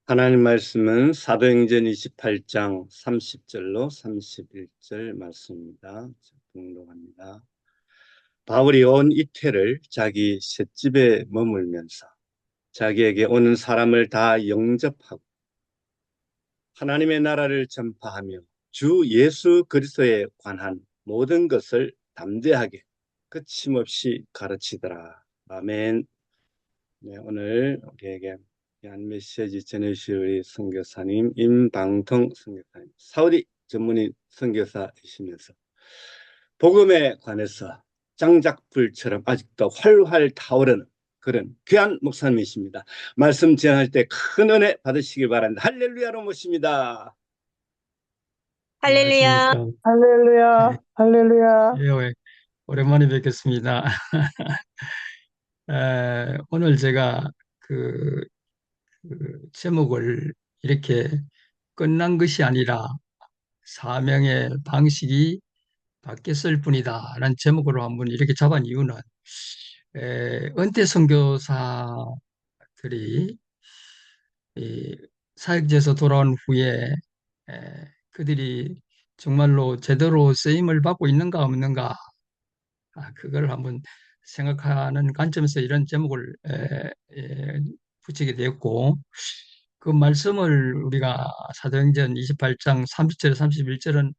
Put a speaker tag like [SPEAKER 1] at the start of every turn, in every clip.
[SPEAKER 1] 하나님 말씀은 사도행전 28장 30절로 31절 말씀입니다. 봉독합니다. 바울이 온 이태를 자기 셋집에 머물면서 자기에게 오는 사람을 다 영접하고 하나님의 나라를 전파하며 주 예수 그리스도에 관한 모든 것을 담대하게 거침없이 가르치더라. 아멘. 네, 오늘 우리에게 귀한 메시지 전해주실 우리 선교사님 임방통 선교사님, 사우디 전문인 선교사이시면서 복음에 관해서 장작불처럼 아직도 활활 타오르는 그런 귀한 목사님이십니다. 말씀 진행할 때 큰 은혜 받으시기 바랍니다. 할렐루야로 모십니다.
[SPEAKER 2] 할렐루야.
[SPEAKER 3] 안녕하십니까.
[SPEAKER 4] 할렐루야, 할렐루야.
[SPEAKER 3] 예, 오랜만에 뵙겠습니다. 오늘 제가 그, 제목을 이렇게 끝난 것이 아니라 사명의 방식이 바뀌었을 뿐이다 라는 제목으로 한번 이렇게 잡은 이유는 은퇴 선교사들이 이 사역지에서 돌아온 후에 그들이 정말로 제대로 쓰임을 받고 있는가 없는가, 그걸 한번 생각하는 관점에서 이런 제목을 붙이게 되었고, 그 말씀을 우리가 사도행전 28장 30절에 31절은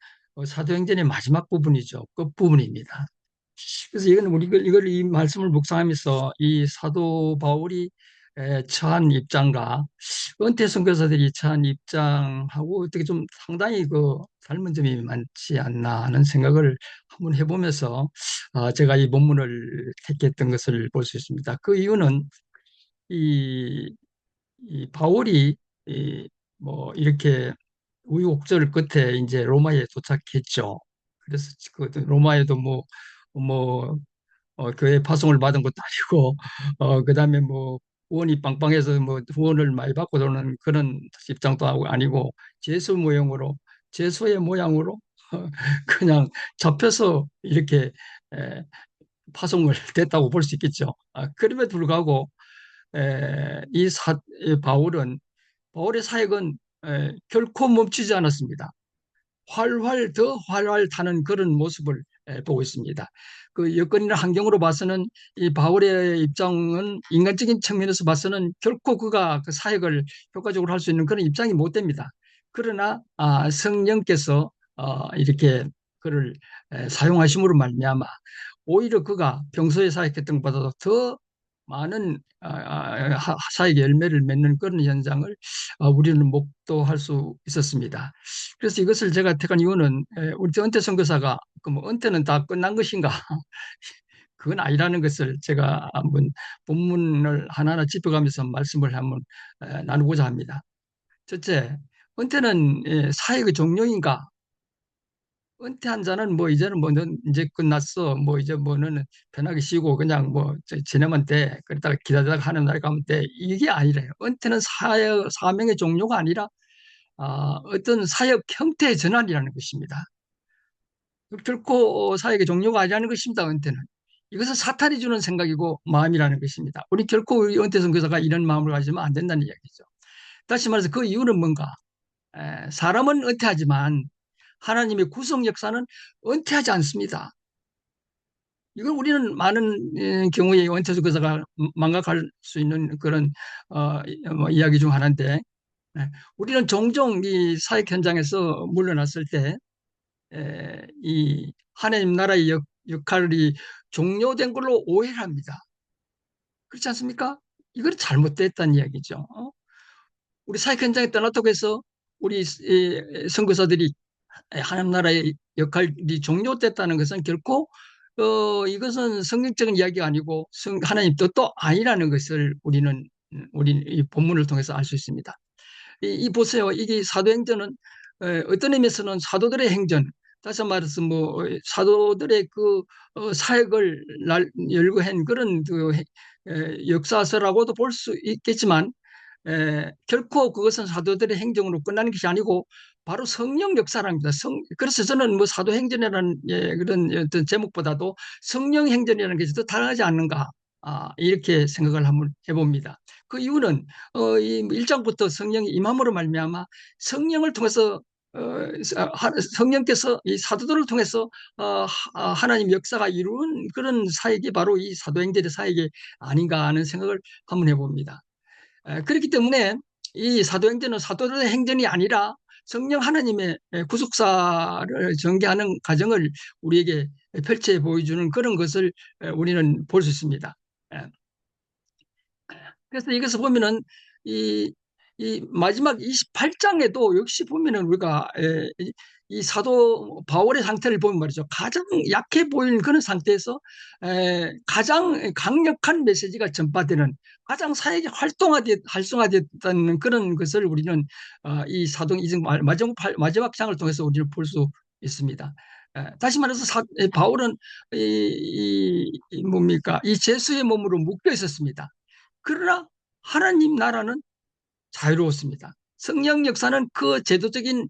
[SPEAKER 3] 사도행전의 마지막 부분이죠. 끝부분입니다. 그래서 이건 이걸 이 말씀을 묵상하면서 이 사도 바울이 처한 입장과 은퇴 선교사들이 처한 입장하고 어떻게 좀 상당히 그 닮은 점이 많지 않나 하는 생각을 한번 해보면서 제가 이 본문을 택했던 것을 볼 수 있습니다. 그 이유는 이, 이 바울이 뭐 이렇게 우여곡절 끝에 이제 로마에 도착했죠. 그래서 그 로마에도 뭐 교회 파송을 받은 것도 아니고, 그다음에 뭐 후원이 빵빵해서 뭐 후원을 많이 받고 도는 그런 입장도 아니고, 제수 모형으로, 제수의 모양으로 그냥 잡혀서 이렇게 에, 파송을 됐다고 볼 수 있겠죠. 그럼에도 불구하고 이 바울의 사역은 결코 멈추지 않았습니다. 더 활활 타는 그런 모습을 보고 있습니다. 그 여건이나 환경으로 봐서는 이 바울의 입장은 인간적인 측면에서 봐서는 결코 그가 그 사역을 효과적으로 할 수 있는 그런 입장이 못 됩니다. 그러나 성령께서 이렇게 그를 사용하심으로 말미암아 오히려 그가 평소에 사역했던 것보다도 더 많은 사역의 열매를 맺는 그런 현장을 우리는 목도할 수 있었습니다. 그래서 이것을 제가 택한 이유는 우리 은퇴 선교사가 그뭐 은퇴는 다 끝난 것인가? 그건 아니라는 것을 제가 한번 본문을 하나하나 짚어가면서 말씀을 한번 나누고자 합니다. 첫째, 은퇴는 사역의 종료인가? 은퇴한 자는 뭐 이제는 뭐는 이제 끝났어. 뭐 이제 뭐는 편하게 쉬고 그냥 뭐 지내면 돼. 그러다가 기다리다가 하는 날 가면 돼. 이게 아니래요. 은퇴는 사명의 종료가 아니라 어떤 사역 형태의 전환이라는 것입니다. 결코 사역의 종료가 아니라는 것입니다. 은퇴는. 이것은 사탄이 주는 생각이고 마음이라는 것입니다. 우리 은퇴 선교사가 이런 마음을 가지면 안 된다는 이야기죠. 다시 말해서 그 이유는 뭔가? 사람은 은퇴하지만 하나님의 구속 역사는 은퇴하지 않습니다. 이걸 우리는 많은 경우에 은퇴 선교사가 망각할 수 있는 그런 뭐 이야기 중 하나인데, 우리는 종종 이 사역 현장에서 물러났을 때 이 하나님 나라의 역할이 종료된 걸로 오해를 합니다. 그렇지 않습니까? 이건 잘못됐다는 이야기죠. 우리 사역 현장에 떠났다고 해서 우리 선교사들이 하나님 나라의 역할이 종료됐다는 것은 결코 이것은 성경적인 이야기가 아니고 하나님 뜻도 아니라는 것을 우리 이 본문을 통해서 알 수 있습니다. 이 보세요. 이게 사도행전은 어떤 의미에서는 사도들의 행전, 다시 말해서 뭐 사도들의 그 사역을 열거한 그런 그 역사서라고도 볼 수 있겠지만, 결코 그것은 사도들의 행정으로 끝나는 것이 아니고 바로 성령 역사랍니다. 그래서 저는 뭐 사도행전이라는 그런 어떤 제목보다도 성령 행전이라는 것이 더 다양하지 않는가, 이렇게 생각을 한번 해봅니다. 그 이유는 이 1장부터 성령이 임함으로 말미암아 성령을 통해서 성령께서 이 사도들을 통해서 하나님 역사가 이루는 그런 사역이 바로 이 사도행전의 사역이 아닌가 하는 생각을 한번 해봅니다. 그렇기 때문에 이 사도행전은 사도들의 행전이 아니라 성령 하나님의 구속사를 전개하는 과정을 우리에게 펼쳐 보여주는 그런 것을 우리는 볼 수 있습니다. 그래서 이것을 보면은 이, 이 마지막 28장에도 역시 보면은 우리가 이 사도 바울의 상태를 보면 말이죠. 가장 약해 보이는 그런 상태에서 가장 강력한 메시지가 전파되는 가장 사역이 활성화됐다는 그런 것을 우리는 이 사도행전 마지막 장을 통해서 우리는 볼 수 있습니다. 다시 말해서 바울은 뭡니까? 이 죄수의 몸으로 묶여 있었습니다. 그러나 하나님 나라는 자유로웠습니다. 성령 역사는 그 제도적인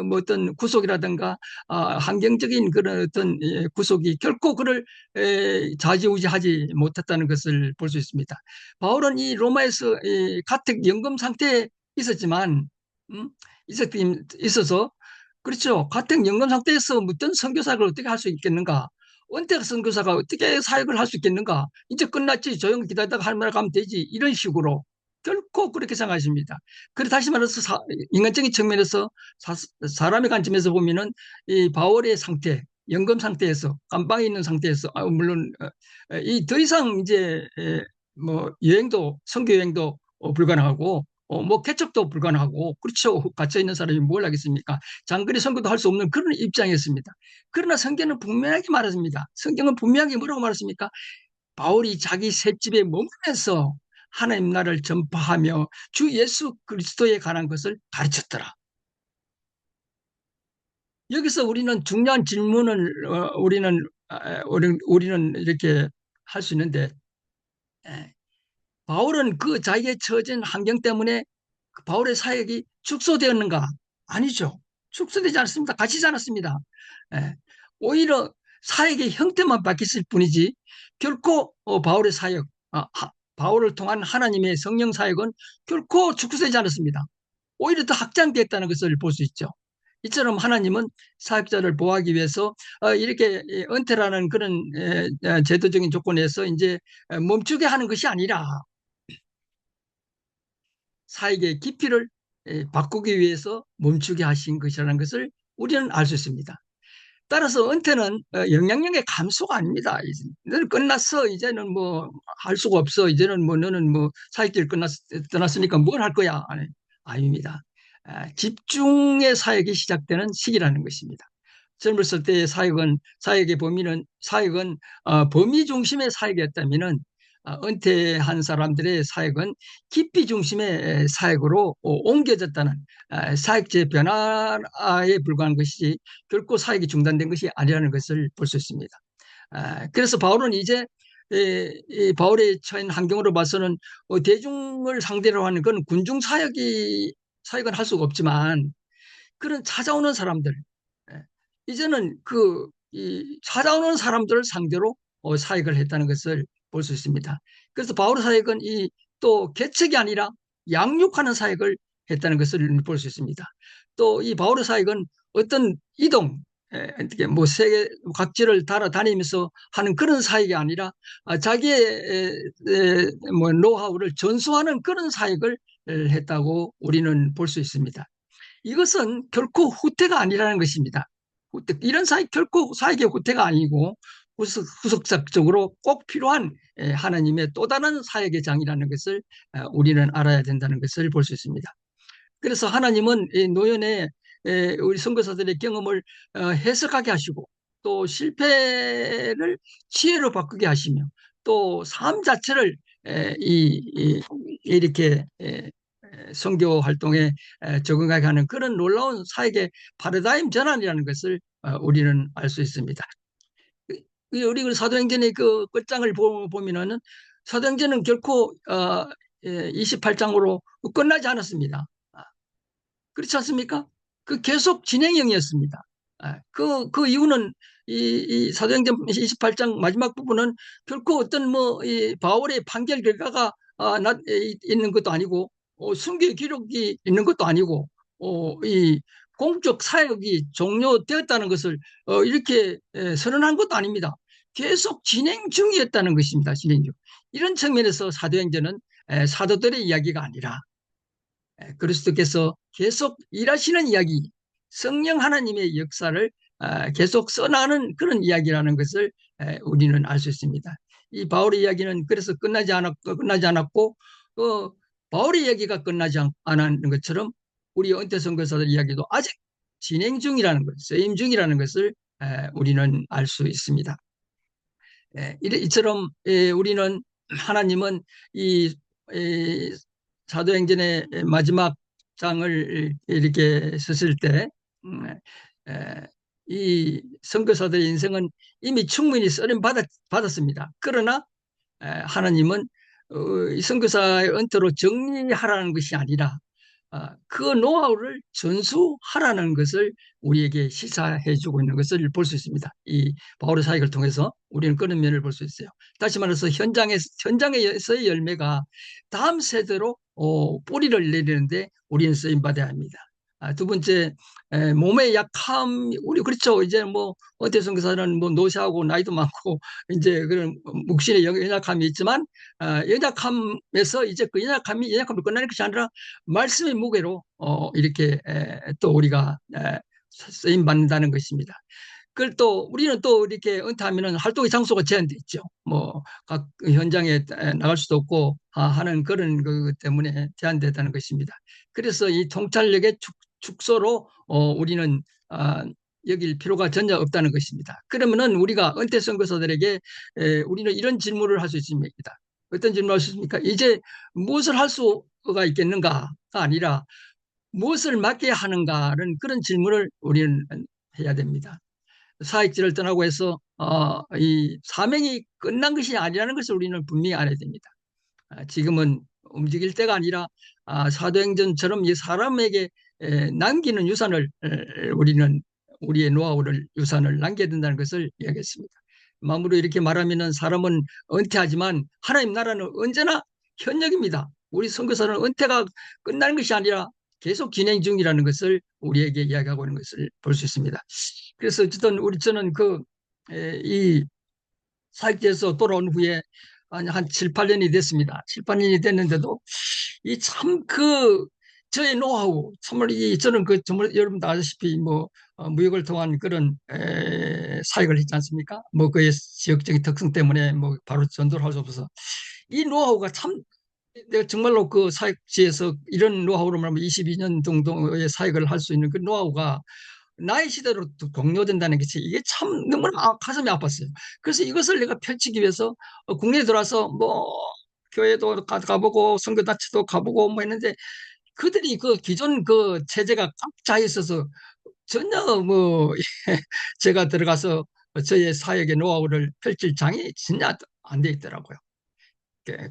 [SPEAKER 3] 뭐 어떤 구속이라든가 환경적인 그런 어떤 구속이 결코 그를 좌지우지하지 못했다는 것을 볼 수 있습니다. 바울은 이 로마에서 가택 연금 상태에 있었지만 음, 있어서 그렇죠. 가택 연금 상태에서 어떤 선교사를 어떻게 할 수 있겠는가? 은퇴 선교사가 어떻게 사역을 할 수 있겠는가? 이제 끝났지. 조용히 기다리다가 할 말 가면 되지. 이런 식으로 결코 그렇게 생각하십니다. 그래 다시 말해서 인간적인 측면에서 사람의 관점에서 보면은 이 바울의 상태, 연금 상태에서 깜빵에 있는 상태에서 물론 이 더 이상 이제 뭐 여행도 선교 여행도 불가능하고 뭐 개척도 불가능하고 그렇죠. 갇혀 있는 사람이 뭘 하겠습니까? 장거리 선교도 할 수 없는 그런 입장이었습니다. 그러나 성경은 분명하게 말했습니다. 성경은 분명하게 뭐라고 말했습니까? 바울이 자기 셋집에 머무면서 하나님 나라를 전파하며 주 예수 그리스도에 관한 것을 가르쳤더라. 여기서 우리는 중요한 질문을 우리는 이렇게 할 수 있는데 바울은 그 자기의 처진 환경 때문에 그 바울의 사역이 축소되었는가? 아니죠. 축소되지 않습니다. 갇히지 않았습니다. 오히려 사역의 형태만 바뀌었을 뿐이지 결코 바울의 사역, 바울을 통한 하나님의 성령 사역은 결코 축소되지 않았습니다. 오히려 더 확장됐다는 것을 볼 수 있죠. 이처럼 하나님은 사역자를 보호하기 위해서 이렇게 은퇴라는 그런 제도적인 조건에서 이제 멈추게 하는 것이 아니라 사역의 깊이를 바꾸기 위해서 멈추게 하신 것이라는 것을 우리는 알 수 있습니다. 따라서 은퇴는 영향력의 감소가 아닙니다. 너는 끝났어. 이제는 뭐 할 수가 없어. 이제는 뭐 너는 뭐 사역길 떠났으니까 뭘 할 거야. 아닙니다. 집중의 사역이 시작되는 시기라는 것입니다. 젊었을 때의 사역의 범위는 사역은 범위 중심의 사역이었다면은 은퇴한 사람들의 사역은 깊이 중심의 사역으로 옮겨졌다는 사역제 변화에 불과한 것이지 결코 사역이 중단된 것이 아니라는 것을 볼 수 있습니다. 그래서 바울은 이제 이 바울의 처한 환경으로 봐서는 대중을 상대로 하는 그런 군중 사역은 할 수가 없지만 그런 찾아오는 사람들 이제는 이 찾아오는 사람들을 상대로 사역을 했다는 것을 볼 수 있습니다. 그래서 바울의 사역은 또 개척이 아니라 양육하는 사역을 했다는 것을 볼 수 있습니다. 또 이 바울의 사역은 어떤 이동, 어떻게 뭐 세계 각지를 다니면서 하는 그런 사역이 아니라 자기의 뭐 노하우를 전수하는 그런 사역을 했다고 우리는 볼 수 있습니다. 이것은 결코 후퇴가 아니라는 것입니다. 이런 사역 결코 사역의 후퇴가 아니고 후속작적으로 꼭 필요한 하나님의 또 다른 사역의 장이라는 것을 우리는 알아야 된다는 것을 볼 수 있습니다. 그래서 하나님은 노연의 우리 선교사들의 경험을 해석하게 하시고 또 실패를 지혜로 바꾸게 하시며 또 삶 자체를 이렇게 선교 활동에 적응하게 하는 그런 놀라운 사역의 파라다임 전환이라는 것을 우리는 알 수 있습니다. 우리 사도행전의 그 끝장을 보면은 사도행전은 결코 28장으로 끝나지 않았습니다. 그렇지 않습니까? 그 계속 진행형이었습니다. 그 이유는 이 사도행전 28장 마지막 부분은 결코 어떤 이 바울의 판결 결과가 있는 것도 아니고 순교 기록이 있는 것도 아니고 이 공적 사역이 종료되었다는 것을 이렇게 선언한 것도 아닙니다. 계속 진행 중이었다는 것입니다. 진행 중. 이런 측면에서 사도행전은 사도들의 이야기가 아니라 그리스도께서 계속 일하시는 이야기, 성령 하나님의 역사를 계속 써나가는 그런 이야기라는 것을 우리는 알 수 있습니다. 이 바울의 이야기는 그래서 끝나지 않았고 바울의 이야기가 끝나지 않은 것처럼 우리 은퇴 선교사들 이야기도 아직 진행 중이라는 것, 쓰임 중이라는 것을 우리는 알 수 있습니다. 이처럼 우리는 하나님은 이 사도행전의 마지막 장을 이렇게 썼을 때 이 선교사들의 인생은 이미 충분히 쓰임 받았습니다. 그러나 하나님은 이 선교사의 은퇴로 정리하라는 것이 아니라 그 노하우를 전수하라는 것을 우리에게 시사해 주고 있는 것을 볼 수 있습니다. 이 바울의 사역을 통해서 우리는 그런 면을 볼 수 있어요. 다시 말해서 현장에서의 열매가 다음 세대로 뿌리를 내리는데 우리는 쓰임 받아야 합니다. 두 번째, 몸의 약함, 우리 그렇죠. 이제 어태 선교사는 노쇠하고 나이도 많고 이제 그런 묵신의 연약함이 있지만 연약함에서 이제 그 연약함을 끝나는 것이 아니라 말씀의 무게로 이렇게 또 우리가 쓰임 받는다는 것입니다. 그걸 또 우리는 또 이렇게 은퇴하면은 활동의 장소가 제한돼 있죠. 각 현장에 나갈 수도 없고 하는 그런 것 때문에 제한됐다는 것입니다. 그래서 이 통찰력의 축소로 우리는 여길 필요가 전혀 없다는 것입니다. 그러면은 우리가 은퇴 선교사들에게 우리는 이런 질문을 할 수 있습니다. 어떤 질문을 할 수 있습니까? 이제 무엇을 할 수가 있겠는가가 아니라 무엇을 맡겨야 하는가는 그런 질문을 우리는 해야 됩니다. 사역지를 떠나고 해서 이 사명이 끝난 것이 아니라는 것을 우리는 분명히 알아야 됩니다. 지금은 움직일 때가 아니라 사도행전처럼 이 사람에게 남기는 유산을 우리는 우리의 노하우를 유산을 남겨야 된다는 것을 이야기했습니다. 마음으로 이렇게 말하면은 사람은 은퇴하지만 하나님 나라는 언제나 현역입니다. 우리 선교사는 은퇴가 끝나는 것이 아니라 계속 진행 중이라는 것을 우리에게 이야기하고 있는 것을 볼 수 있습니다. 그래서 어쨌든 저는 이 사역지에서 돌아온 후에 한 7, 8년이 됐습니다. 7, 8년이 됐는데도 이 참 저의 노하우, 정말 저는 정말 여러분 다 아시다시피 무역을 통한 그런 사역을 했지 않습니까? 그의 지역적인 특성 때문에 바로 전도를 할 수 없어서 이 노하우가 참 내가 정말로 그 사역지에서 이런 노하우로 말하면 22년 정도의 사역을 할 수 있는 그 노하우가 나의 시대로 동료된다는 것이 이게 참 너무나 가슴이 아팠어요. 그래서 이것을 내가 펼치기 위해서 국내에 들어와서 교회도 가보고 선교단체도 가보고 했는데 그들이 그 기존 그 체제가 꽉 차 있어서 전혀 제가 들어가서 저의 사역의 노하우를 펼칠 장이 진짜 안 돼 있더라고요.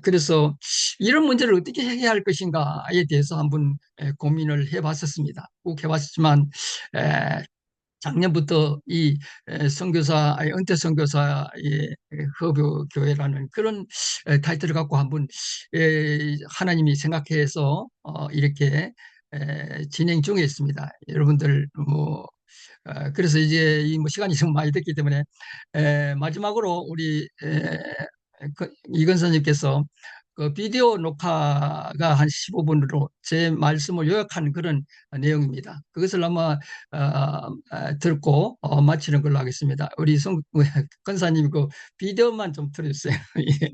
[SPEAKER 3] 그래서 이런 문제를 어떻게 해결할 것인가에 대해서 한번 고민을 해봤었습니다. 꼭 해봤지만 작년부터 이 은퇴 선교사의 허브 교회라는 그런 타이틀을 갖고 한번 하나님이 생각해서 이렇게 진행 중에 있습니다. 여러분들 그래서 이제 시간이 좀 많이 됐기 때문에 마지막으로 우리 이건선님께서 그 비디오 녹화가 한 15분으로 제 말씀을 요약한 그런 내용입니다. 그것을 아마 듣고 마치는 걸로 하겠습니다. 우리 권사님 그 비디오만 좀 틀어주세요. 예.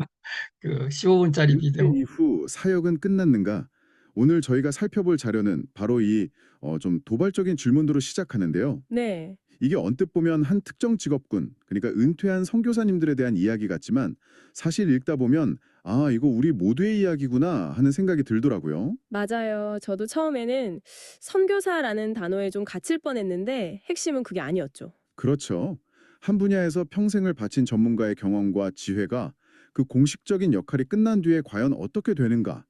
[SPEAKER 3] 그 15분짜리 비디오.
[SPEAKER 2] 은퇴 이후 사역은 끝났는가? 오늘 저희가 살펴볼 자료는 바로 이 좀 도발적인 질문으로 시작하는데요.
[SPEAKER 5] 네.
[SPEAKER 2] 이게 언뜻 보면 한 특정 직업군, 그러니까 은퇴한 선교사님들에 대한 이야기 같지만 사실 읽다 보면 이거 우리 모두의 이야기구나 하는 생각이 들더라고요.
[SPEAKER 5] 맞아요. 저도 처음에는 선교사라는 단어에 좀 갇힐 뻔했는데 핵심은 그게 아니었죠.
[SPEAKER 2] 그렇죠. 한 분야에서 평생을 바친 전문가의 경험과 지혜가 그 공식적인 역할이 끝난 뒤에 과연 어떻게 되는가?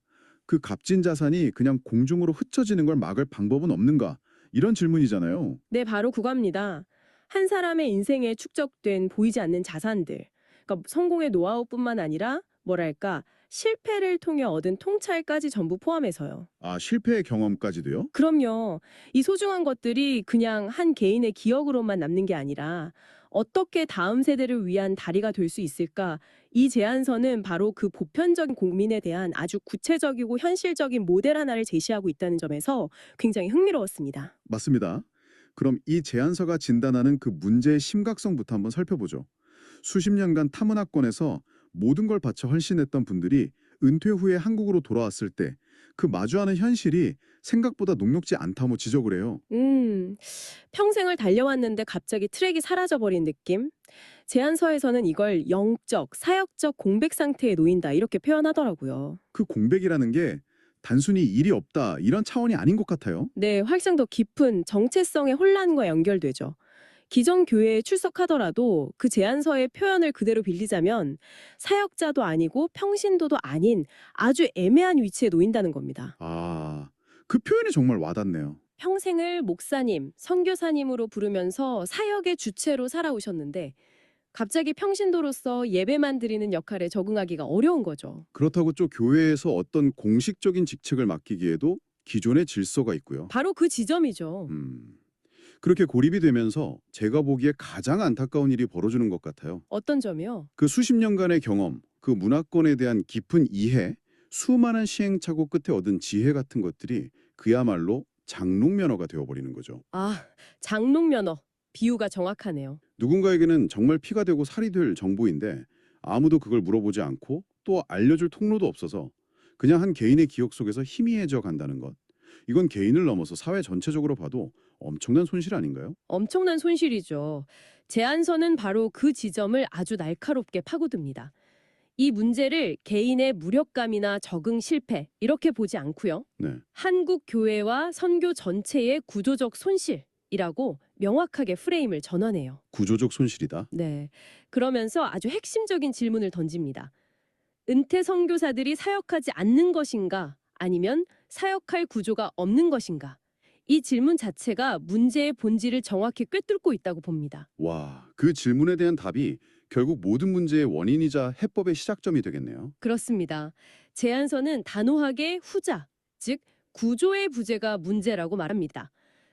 [SPEAKER 2] 그 값진 자산이 그냥 공중으로 흩어지는 걸 막을 방법은 없는가? 이런 질문이잖아요.
[SPEAKER 5] 네, 바로 그겁니다. 한 사람의 인생에 축적된 보이지 않는 자산들. 그러니까 성공의 노하우뿐만 아니라 뭐랄까 실패를 통해 얻은 통찰까지 전부 포함해서요.
[SPEAKER 2] 아, 실패의 경험까지도요?
[SPEAKER 5] 그럼요. 이 소중한 것들이 그냥 한 개인의 기억으로만 남는 게 아니라 어떻게 다음 세대를 위한 다리가 될 수 있을까? 이 제안서는 바로 그 보편적인 고민에 대한 아주 구체적이고 현실적인 모델 하나를 제시하고 있다는 점에서 굉장히 흥미로웠습니다.
[SPEAKER 2] 맞습니다. 그럼 이 제안서가 진단하는 그 문제의 심각성부터 한번 살펴보죠. 수십 년간 타문화권에서 모든 걸 바쳐 헌신했던 분들이 은퇴 후에 한국으로 돌아왔을 때 그 마주하는 현실이 생각보다 녹록지 않다고 지적을 해요.
[SPEAKER 5] 평생을 달려왔는데 갑자기 트랙이 사라져버린 느낌? 제안서에서는 이걸 영적, 사역적 공백 상태에 놓인다 이렇게 표현하더라고요.
[SPEAKER 2] 그 공백이라는 게 단순히 일이 없다 이런 차원이 아닌 것 같아요.
[SPEAKER 5] 네, 훨씬 더 깊은 정체성의 혼란과 연결되죠. 기존 교회에 출석하더라도 그 제안서의 표현을 그대로 빌리자면 사역자도 아니고 평신도도 아닌 아주 애매한 위치에 놓인다는 겁니다.
[SPEAKER 2] 아, 그 표현이 정말 와닿네요.
[SPEAKER 5] 평생을 목사님, 선교사님으로 부르면서 사역의 주체로 살아오셨는데 갑자기 평신도로서 예배만 드리는 역할에 적응하기가 어려운 거죠.
[SPEAKER 2] 그렇다고 또 교회에서 어떤 공식적인 직책을 맡기기에도 기존의 질서가 있고요.
[SPEAKER 5] 바로 그 지점이죠.
[SPEAKER 2] 그렇게 고립이 되면서 제가 보기에 가장 안타까운 일이 벌어지는 것 같아요.
[SPEAKER 5] 어떤 점이요?
[SPEAKER 2] 그 수십 년간의 경험, 그 문화권에 대한 깊은 이해, 수많은 시행착오 끝에 얻은 지혜 같은 것들이 그야말로 장롱면허가 되어버리는 거죠.
[SPEAKER 5] 아, 장롱면허. 비유가 정확하네요.
[SPEAKER 2] 누군가에게는 정말 피가 되고 살이 될 정보인데 아무도 그걸 물어보지 않고 또 알려줄 통로도 없어서 그냥 한 개인의 기억 속에서 희미해져 간다는 것. 이건 개인을 넘어서 사회 전체적으로 봐도 엄청난 손실 아닌가요?
[SPEAKER 5] 엄청난 손실이죠. 제안서는 바로 그 지점을 아주 날카롭게 파고듭니다. 이 문제를 개인의 무력감이나 적응 실패 이렇게 보지 않고요.
[SPEAKER 2] 네.
[SPEAKER 5] 한국 교회와 선교 전체의 구조적 손실이라고 명확하게 프레임을 전환해요.
[SPEAKER 2] 구조적 손실이다.
[SPEAKER 5] 네. 그러면서 아주 핵심적인 질문을 던집니다. 은퇴 선교사들이 사역하지 않는 것인가? 아니면 사역할 구조가 없는 것인가? 이 질문 자체가 문제의 본질을 정확히 꿰뚫고 있다고 봅니다.
[SPEAKER 2] 와, 그 질문에 대한 답이 결국 모든 문제의 원인이자 해법의 시작점이 되겠네요.
[SPEAKER 5] 그렇습니다. 제안서는 단호하게 후자, 즉 구조의 부재가 문제라고 말합니다.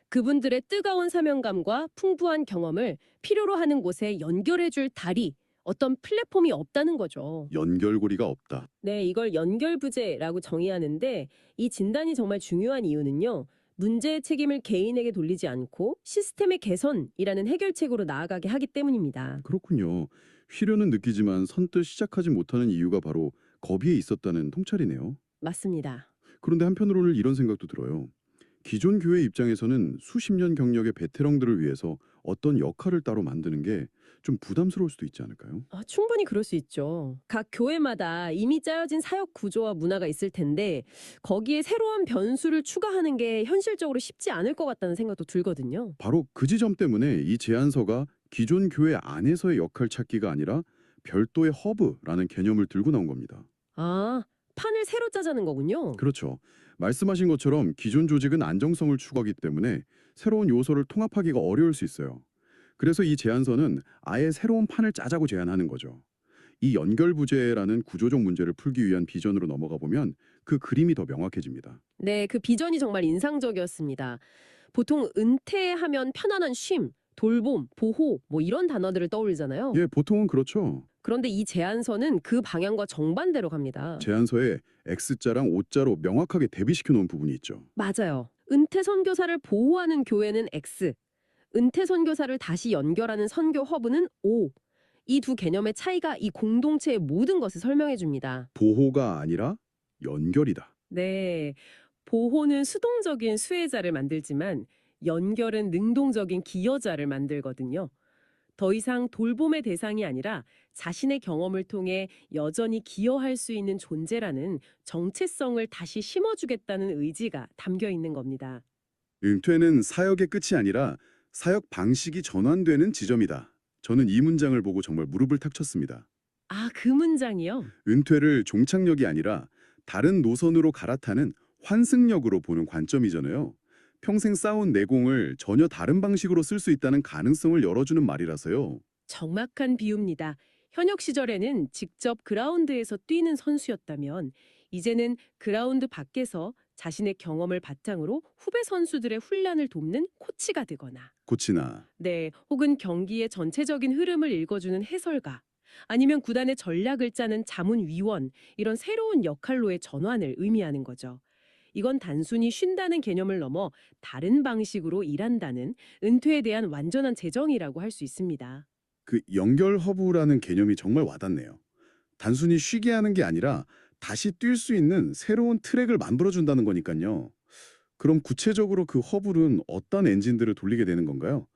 [SPEAKER 5] 그분들의 뜨거운 사명감과 풍부한 경험을 필요로 하는 곳에 연결해줄 다리, 어떤 플랫폼이 없다는 거죠.
[SPEAKER 2] 연결고리가 없다.
[SPEAKER 5] 네, 이걸 연결부재라고 정의하는데 이 진단이 정말 중요한 이유는요. 문제의 책임을 개인에게 돌리지 않고 시스템의 개선이라는 해결책으로 나아가게 하기 때문입니다.
[SPEAKER 2] 그렇군요. 필요는 느끼지만 선뜻 시작하지 못하는 이유가 바로 거기에 있었다는 통찰이네요.
[SPEAKER 5] 맞습니다.
[SPEAKER 2] 그런데 한편으로는 이런 생각도 들어요. 기존 교회 입장에서는 수십 년 경력의 베테랑들을 위해서 어떤 역할을 따로 만드는 게 좀 부담스러울 수도 있지 않을까요?
[SPEAKER 5] 충분히 그럴 수 있죠. 각 교회마다 이미 짜여진 사역 구조와 문화가 있을 텐데 거기에 새로운 변수를 추가하는 게 현실적으로 쉽지 않을 것 같다는 생각도 들거든요.
[SPEAKER 2] 바로 그 지점 때문에 이 제안서가 기존 교회 안에서의 역할 찾기가 아니라 별도의 허브라는 개념을 들고 나온 겁니다.
[SPEAKER 5] 아, 판을 새로 짜자는 거군요.
[SPEAKER 2] 그렇죠. 말씀하신 것처럼 기존 조직은 안정성을 추구하기 때문에 새로운 요소를 통합하기가 어려울 수 있어요. 그래서 이 제안서는 아예 새로운 판을 짜자고 제안하는 거죠. 이 연결부재라는 구조적 문제를 풀기 위한 비전으로 넘어가 보면 그 그림이 더 명확해집니다.
[SPEAKER 5] 네, 그 비전이 정말 인상적이었습니다. 보통 은퇴하면 편안한 쉼, 돌봄, 보호 뭐 이런 단어들을 떠올리잖아요.
[SPEAKER 2] 예, 보통은 그렇죠.
[SPEAKER 5] 그런데 이 제안서는 그 방향과 정반대로 갑니다.
[SPEAKER 2] 제안서에 X자랑 O자로 명확하게 대비시켜 놓은 부분이 있죠.
[SPEAKER 5] 맞아요. 은퇴 선교사를 보호하는 교회는 X, 은퇴 선교사를 다시 연결하는 선교 허브는 O. 이 두 개념의 차이가 이 공동체의 모든 것을 설명해 줍니다.
[SPEAKER 2] 보호가 아니라 연결이다.
[SPEAKER 5] 네. 보호는 수동적인 수혜자를 만들지만 연결은 능동적인 기여자를 만들거든요. 더 이상 돌봄의 대상이 아니라 자신의 경험을 통해 여전히 기여할 수 있는 존재라는 정체성을 다시 심어주겠다는 의지가 담겨 있는 겁니다.
[SPEAKER 2] 은퇴는 사역의 끝이 아니라 사역 방식이 전환되는 지점이다. 저는 이 문장을 보고 정말 무릎을 탁 쳤습니다.
[SPEAKER 5] 아, 그 문장이요?
[SPEAKER 2] 은퇴를 종착역이 아니라 다른 노선으로 갈아타는 환승역으로 보는 관점이잖아요. 평생 쌓아온 내공을 전혀 다른 방식으로 쓸 수 있다는 가능성을 열어주는 말이라서요.
[SPEAKER 5] 정확한 비유입니다. 현역 시절에는 직접 그라운드에서 뛰는 선수였다면 이제는 그라운드 밖에서 자신의 경험을 바탕으로 후배 선수들의 훈련을 돕는 코치가 되거나
[SPEAKER 2] 코치나
[SPEAKER 5] 네, 혹은 경기의 전체적인 흐름을 읽어주는 해설가 아니면 구단의 전략을 짜는 자문위원 이런 새로운 역할로의 전환을 의미하는 거죠. 이건 단순히 쉰다는 개념을 넘어 다른 방식으로 일한다는 은퇴에 대한 완전한 재정의라고 할 수 있습니다.
[SPEAKER 2] 그 연결 허브라는 개념이 정말 와닿네요. 단순히 쉬게 하는 게 아니라 다시 뛸 수 있는 새로운 트랙을 만들어준다는 거니까요. 그럼 구체적으로 그 허브는 어떤 엔진들을 돌리게 되는 건가요?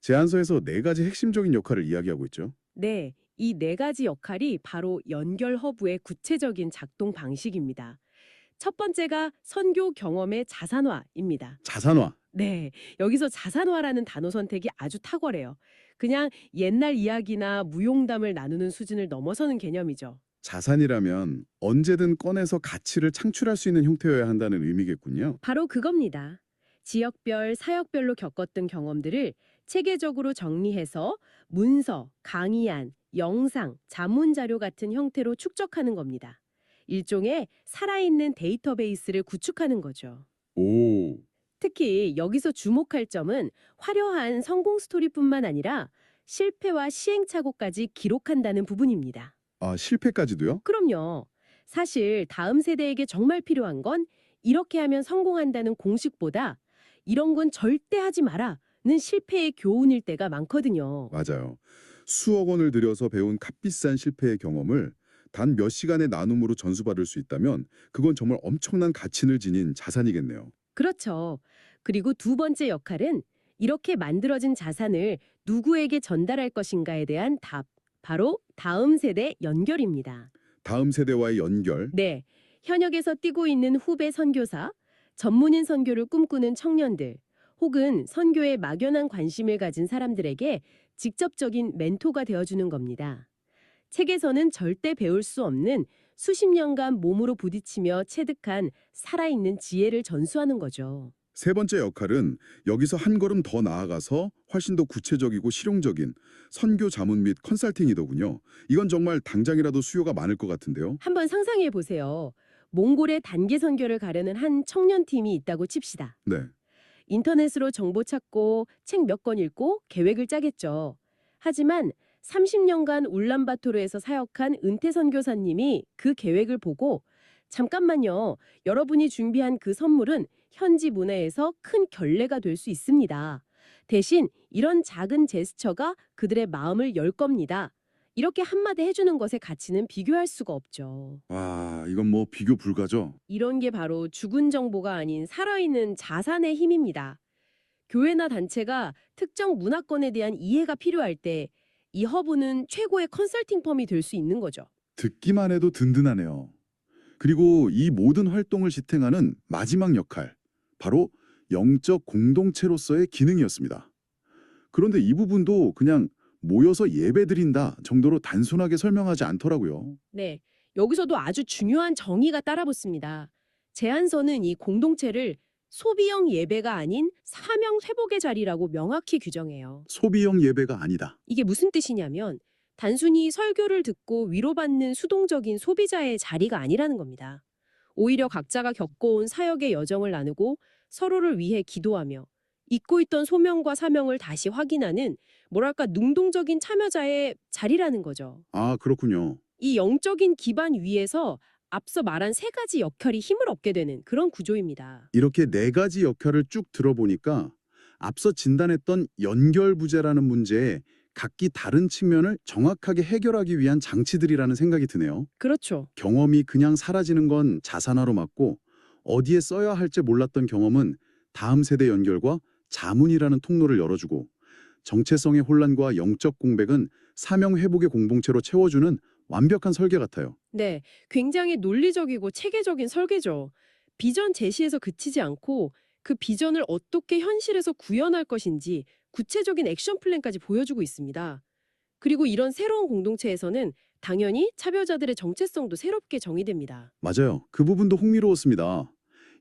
[SPEAKER 2] 제안서에서 4가지 핵심적인 역할을 이야기하고 있죠.
[SPEAKER 5] 네, 이 4가지 역할이 바로 연결 허브의 구체적인 작동 방식입니다. 첫 번째가 선교 경험의 자산화입니다.
[SPEAKER 2] 자산화.
[SPEAKER 5] 네, 여기서 자산화라는 단어 선택이 아주 탁월해요. 그냥 옛날 이야기나 무용담을 나누는 수준을 넘어서는 개념이죠.
[SPEAKER 2] 자산이라면 언제든 꺼내서 가치를 창출할 수 있는 형태여야 한다는 의미겠군요.
[SPEAKER 5] 바로 그겁니다. 지역별, 사역별로 겪었던 경험들을 체계적으로 정리해서 문서, 강의안, 영상, 자문 자료 같은 형태로 축적하는 겁니다. 일종의 살아있는 데이터베이스를 구축하는 거죠.
[SPEAKER 2] 오,
[SPEAKER 5] 특히 여기서 주목할 점은 화려한 성공 스토리뿐만 아니라 실패와 시행착오까지 기록한다는 부분입니다.
[SPEAKER 2] 아, 실패까지도요?
[SPEAKER 5] 그럼요. 사실 다음 세대에게 정말 필요한 건 이렇게 하면 성공한다는 공식보다 이런 건 절대 하지 마라는 실패의 교훈일 때가 많거든요.
[SPEAKER 2] 맞아요. 수억 원을 들여서 배운 값비싼 실패의 경험을 단 몇 시간의 나눔으로 전수받을 수 있다면 그건 정말 엄청난 가치를 지닌 자산이겠네요.
[SPEAKER 5] 그렇죠. 그리고 두 번째 역할은 이렇게 만들어진 자산을 누구에게 전달할 것인가에 대한 답. 바로 다음 세대 연결입니다.
[SPEAKER 2] 다음 세대와의 연결,
[SPEAKER 5] 네, 현역에서 뛰고 있는 후배 선교사, 전문인 선교를 꿈꾸는 청년들, 혹은 선교에 막연한 관심을 가진 사람들에게 직접적인 멘토가 되어주는 겁니다. 책에서는 절대 배울 수 없는 수십 년간 몸으로 부딪히며 체득한 살아있는 지혜를 전수하는 거죠.
[SPEAKER 2] 세 번째 역할은 여기서 한 걸음 더 나아가서 훨씬 더 구체적이고 실용적인 선교 자문 및 컨설팅이더군요. 이건 정말 당장이라도 수요가 많을 것 같은데요.
[SPEAKER 5] 한번 상상해 보세요. 몽골의 단계 선교를 가려는 한 청년팀이 있다고 칩시다.
[SPEAKER 2] 네.
[SPEAKER 5] 인터넷으로 정보 찾고 책 몇 권 읽고 계획을 짜겠죠. 하지만 30년간 울란바토르에서 사역한 은퇴 선교사님이 그 계획을 보고 잠깐만요. 여러분이 준비한 그 선물은 현지 문화에서 큰 결례가 될 수 있습니다. 대신 이런 작은 제스처가 그들의 마음을 열 겁니다. 이렇게 한마디 해주는 것의 가치는 비교할 수가 없죠.
[SPEAKER 2] 와, 이건 뭐 비교 불가죠.
[SPEAKER 5] 이런 게 바로 죽은 정보가 아닌 살아있는 자산의 힘입니다. 교회나 단체가 특정 문화권에 대한 이해가 필요할 때 이 허브는 최고의 컨설팅 펌이 될 수 있는 거죠.
[SPEAKER 2] 듣기만 해도 든든하네요. 그리고 이 모든 활동을 지탱하는 마지막 역할, 바로 영적 공동체로서의 기능이었습니다. 그런데 이 부분도 그냥 모여서 예배드린다 정도로 단순하게 설명하지 않더라고요.
[SPEAKER 5] 네, 여기서도 아주 중요한 정의가 따라붙습니다. 제안서는 이 공동체를 소비형 예배가 아닌 사명 회복의 자리라고 명확히 규정해요.
[SPEAKER 2] 소비형 예배가 아니다.
[SPEAKER 5] 이게 무슨 뜻이냐면 단순히 설교를 듣고 위로받는 수동적인 소비자의 자리가 아니라는 겁니다. 오히려 각자가 겪어온 사역의 여정을 나누고 서로를 위해 기도하며 잊고 있던 소명과 사명을 다시 확인하는 뭐랄까 능동적인 참여자의 자리라는 거죠.
[SPEAKER 2] 아, 그렇군요.
[SPEAKER 5] 이 영적인 기반 위에서 앞서 말한 3가지 역할이 힘을 얻게 되는 그런 구조입니다.
[SPEAKER 2] 이렇게 4가지 역할을 쭉 들어보니까 앞서 진단했던 연결부재라는 문제에 각기 다른 측면을 정확하게 해결하기 위한 장치들이라는 생각이 드네요.
[SPEAKER 5] 그렇죠.
[SPEAKER 2] 경험이 그냥 사라지는 건 자산화로 맞고 어디에 써야 할지 몰랐던 경험은 다음 세대 연결과 자문이라는 통로를 열어주고 정체성의 혼란과 영적 공백은 사명 회복의 공동체로 채워주는 완벽한 설계 같아요.
[SPEAKER 5] 네, 굉장히 논리적이고 체계적인 설계죠. 비전 제시에서 그치지 않고 그 비전을 어떻게 현실에서 구현할 것인지 구체적인 액션 플랜까지 보여주고 있습니다. 그리고 이런 새로운 공동체에서는 당연히 참여자들의 정체성도 새롭게 정의됩니다.
[SPEAKER 2] 맞아요. 그 부분도 흥미로웠습니다.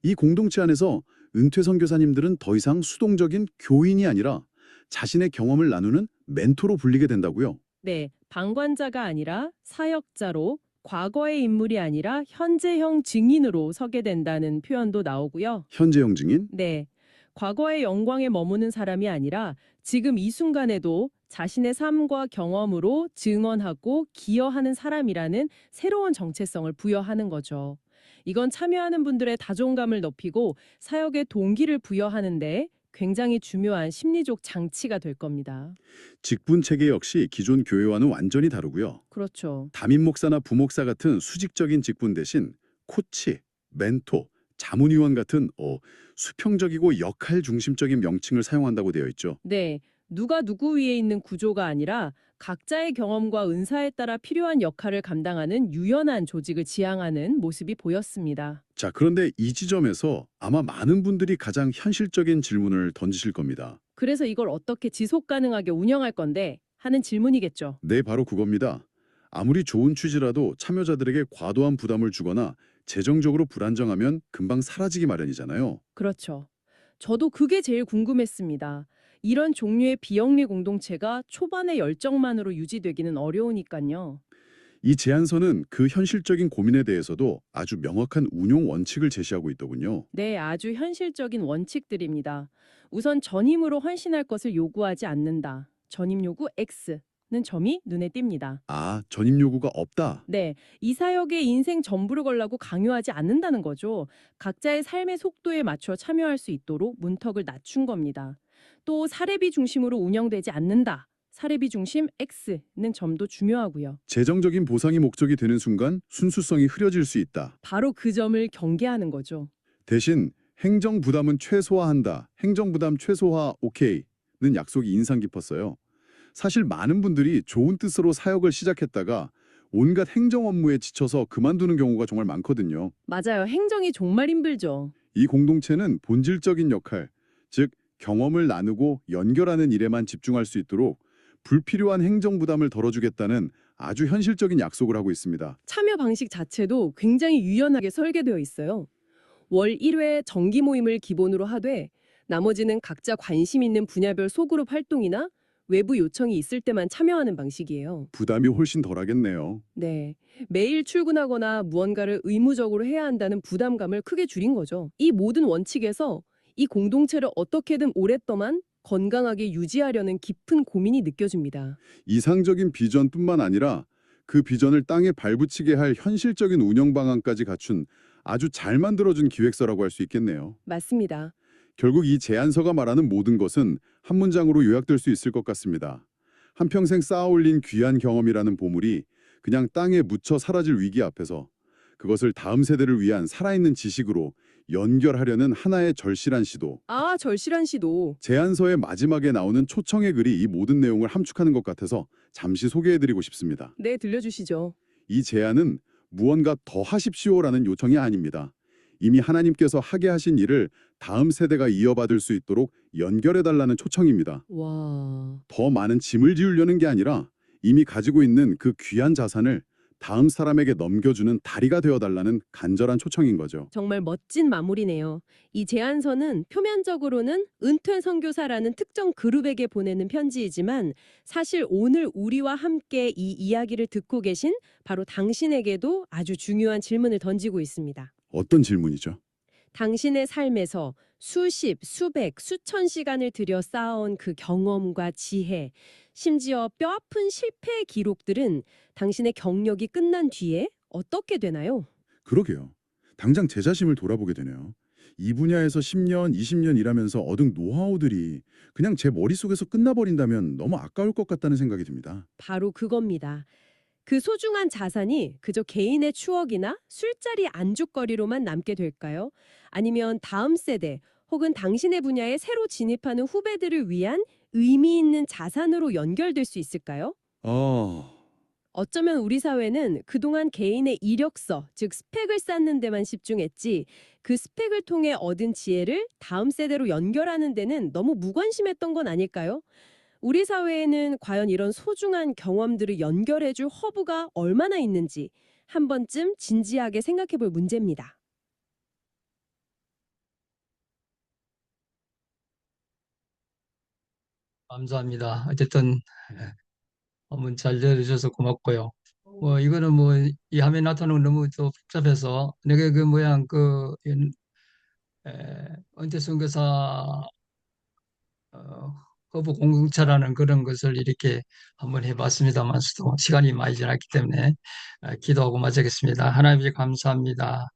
[SPEAKER 2] 이 공동체 안에서 은퇴 선교사님들은 더 이상 수동적인 교인이 아니라 자신의 경험을 나누는 멘토로 불리게 된다고요.
[SPEAKER 5] 네, 방관자가 아니라 사역자로, 과거의 인물이 아니라 현재형 증인으로 서게 된다는 표현도 나오고요.
[SPEAKER 2] 현재형 증인?
[SPEAKER 5] 네, 과거의 영광에 머무는 사람이 아니라 지금 이 순간에도 자신의 삶과 경험으로 증언하고 기여하는 사람이라는 새로운 정체성을 부여하는 거죠. 이건 참여하는 분들의 다존감을 높이고 사역의 동기를 부여하는데 굉장히 중요한 심리적 장치가 될 겁니다.
[SPEAKER 2] 직분 체계 역시 기존 교회와는 완전히 다르고요.
[SPEAKER 5] 그렇죠.
[SPEAKER 2] 담임 목사나 부목사 같은 수직적인 직분 대신 코치, 멘토, 자문위원 같은 수평적이고 역할 중심적인 명칭을 사용한다고 되어 있죠.
[SPEAKER 5] 네, 누가 누구 위에 있는 구조가 아니라 각자의 경험과 은사에 따라 필요한 역할을 감당하는 유연한 조직을 지향하는 모습이 보였습니다.
[SPEAKER 2] 자, 그런데 이 지점에서 아마 많은 분들이 가장 현실적인 질문을 던지실 겁니다.
[SPEAKER 5] 그래서 이걸 어떻게 지속 가능하게 운영할 건데 하는 질문이겠죠.
[SPEAKER 2] 네, 바로 그겁니다. 아무리 좋은 취지라도 참여자들에게 과도한 부담을 주거나 재정적으로 불안정하면 금방 사라지기 마련이잖아요.
[SPEAKER 5] 그렇죠. 저도 그게 제일 궁금했습니다. 이런 종류의 비영리 공동체가 초반의 열정만으로 유지되기는 어려우니까요.
[SPEAKER 2] 이 제안서는 그 현실적인 고민에 대해서도 아주 명확한 운용 원칙을 제시하고 있더군요.
[SPEAKER 5] 네, 아주 현실적인 원칙들입니다. 우선 전임으로 헌신할 것을 요구하지 않는다. 전임 요구 X는 점이 눈에 띕니다.
[SPEAKER 2] 아, 전임 요구가 없다.
[SPEAKER 5] 네, 이 사역에 인생 전부를 걸라고 강요하지 않는다는 거죠. 각자의 삶의 속도에 맞춰 참여할 수 있도록 문턱을 낮춘 겁니다. 또 사례비 중심으로 운영되지 않는다. 사례비 중심 X는 점도 중요하고요.
[SPEAKER 2] 재정적인 보상이 목적이 되는 순간 순수성이 흐려질 수 있다.
[SPEAKER 5] 바로 그 점을 경계하는 거죠.
[SPEAKER 2] 대신 행정 부담은 최소화한다. 행정 부담 최소화 오케이는 약속이 인상 깊었어요. 사실 많은 분들이 좋은 뜻으로 사역을 시작했다가 온갖 행정 업무에 지쳐서 그만두는 경우가 정말 많거든요.
[SPEAKER 5] 맞아요. 행정이 정말 힘들죠.
[SPEAKER 2] 이 공동체는 본질적인 역할, 즉 경험을 나누고 연결하는 일에만 집중할 수 있도록 불필요한 행정 부담을 덜어주겠다는 아주 현실적인 약속을 하고 있습니다.
[SPEAKER 5] 참여 방식 자체도 굉장히 유연하게 설계되어 있어요. 월 1회 정기 모임을 기본으로 하되 나머지는 각자 관심 있는 분야별 소그룹 활동이나 외부 요청이 있을 때만 참여하는 방식이에요.
[SPEAKER 2] 부담이 훨씬 덜하겠네요.
[SPEAKER 5] 네, 매일 출근하거나 무언가를 의무적으로 해야 한다는 부담감을 크게 줄인 거죠. 이 모든 원칙에서 이 공동체를 어떻게든 오랫동안 건강하게 유지하려는 깊은 고민이 느껴집니다.
[SPEAKER 2] 이상적인 비전뿐만 아니라 그 비전을 땅에 발붙이게 할 현실적인 운영 방안까지 갖춘 아주 잘 만들어준 기획서라고 할 수 있겠네요.
[SPEAKER 5] 맞습니다.
[SPEAKER 2] 결국 이 제안서가 말하는 모든 것은 한 문장으로 요약될 수 있을 것 같습니다. 한평생 쌓아올린 귀한 경험이라는 보물이 그냥 땅에 묻혀 사라질 위기 앞에서 그것을 다음 세대를 위한 살아있는 지식으로 연결하려는 하나의 절실한 시도.
[SPEAKER 5] 아, 절실한 시도.
[SPEAKER 2] 제안서의 마지막에 나오는 초청의 글이 이 모든 내용을 함축하는 것 같아서 잠시 소개해드리고 싶습니다.
[SPEAKER 5] 네, 들려주시죠.
[SPEAKER 2] 이 제안은 무언가 더 하십시오라는 요청이 아닙니다. 이미 하나님께서 하게 하신 일을 다음 세대가 이어받을 수 있도록 연결해달라는 초청입니다.
[SPEAKER 5] 와,
[SPEAKER 2] 더 많은 짐을 지우려는 게 아니라 이미 가지고 있는 그 귀한 자산을 다음 사람에게 넘겨주는 다리가 되어달라는 간절한 초청인 거죠.
[SPEAKER 5] 정말 멋진 마무리네요. 이 제안서는 표면적으로는 은퇴 선교사라는 특정 그룹에게 보내는 편지이지만 사실 오늘 우리와 함께 이 이야기를 듣고 계신 바로 당신에게도 아주 중요한 질문을 던지고 있습니다.
[SPEAKER 2] 어떤 질문이죠?
[SPEAKER 5] 당신의 삶에서 수십, 수백, 수천 시간을 들여 쌓아온 그 경험과 지혜, 심지어 뼈아픈 실패의 기록들은 당신의 경력이 끝난 뒤에 어떻게 되나요?
[SPEAKER 2] 그러게요. 당장 제 자신을 돌아보게 되네요. 이 분야에서 10년, 20년 일하면서 얻은 노하우들이 그냥 제 머릿속에서 끝나버린다면 너무 아까울 것 같다는 생각이 듭니다.
[SPEAKER 5] 바로 그겁니다. 그 소중한 자산이 그저 개인의 추억이나 술자리 안주거리로만 남게 될까요? 아니면 다음 세대 혹은 당신의 분야에 새로 진입하는 후배들을 위한 의미 있는 자산으로 연결될 수 있을까요? 어쩌면 우리 사회는 그동안 개인의 이력서, 즉 스펙을 쌓는 데만 집중했지 그 스펙을 통해 얻은 지혜를 다음 세대로 연결하는 데는 너무 무관심했던 건 아닐까요? 우리 사회에는 과연 이런 소중한 경험들을 연결해줄 허브가 얼마나 있는지 한 번쯤 진지하게 생각해볼 문제입니다.
[SPEAKER 3] 감사합니다. 어쨌든 한번 잘 들어주셔서 고맙고요. 이거는 이 화면에 나타나는 건 너무 또 복잡해서 내가 그 모양 은퇴 선교사 허브 공동체라는 그런 것을 이렇게 한번 해봤습니다만 시간이 많이 지났기 때문에 기도하고 마치겠습니다. 하나님 감사합니다.